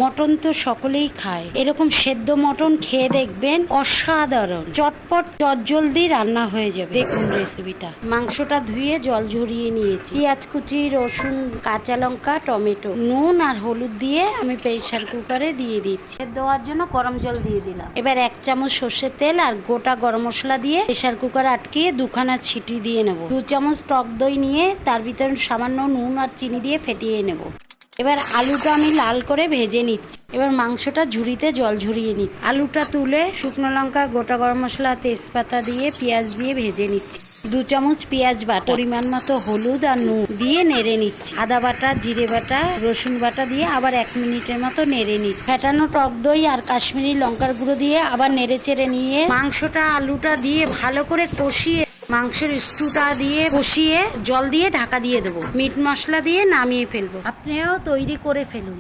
Mutton তো সকলেই খায়, এরকম সেদ্ধ মটন খেয়ে দেখবেন, অসাধারণ, চটপট চটজলদি রান্না হয়ে যাবে। দেখুন রেসিপিটা। মাংসটা ধুয়ে জল ঝরিয়ে নিয়েছি। পেঁয়াজ কুচি, রসুন, কাঁচা লঙ্কা, টমেটো, নুন আর হলুদ দিয়ে আমি প্রেসার কুকারে দিয়ে দিচ্ছি। সেদ্ধ হওয়ার জন্য গরম জল দিয়ে দিলাম। এবার 1 চামচ সর্ষের তেল আর গোটা গরম মশলা দিয়ে প্রেসার কুকার আটকিয়ে 2খানা ছিটি দিয়ে নেব। 2 চামচ টক দই নিয়ে তার ভিতরে সামান্য নুন আর চিনি দিয়ে ফেটিয়ে নেব। এবার আলুটা আমি লাল করে ভেজে নিচ্ছি। এবার মাংসটা ঝুড়িতে জল ঝরিয়ে নিচ্ছি। আলুটা তুলে শুকনো লঙ্কা, গোটা গরম মশলা, তেজপাতা দিয়ে পেঁয়াজ দিয়ে ভেজে নিচ্ছি। 2 চামচ পেঁয়াজ বাটা, পরিমাণ মতো হলুদ আর নুন দিয়ে নেড়ে নিচ্ছি। আদা বাটা, জিরে বাটা, রসুন বাটা দিয়ে আবার 1 মিনিটের মতো নেড়ে নিচ্ছি। ফেটানো টক দই আর কাশ্মীরি লঙ্কার গুঁড়ো দিয়ে আবার নেড়ে চেড়ে নিয়ে মাংসটা আলুটা দিয়ে ভালো করে কষিয়ে মাংসের স্টুটা দিয়ে কষিয়ে জল দিয়ে ঢাকা দিয়ে দেবো। মিট মশলা দিয়ে নামিয়ে ফেলবো। আপনিও তৈরি করে ফেলুন।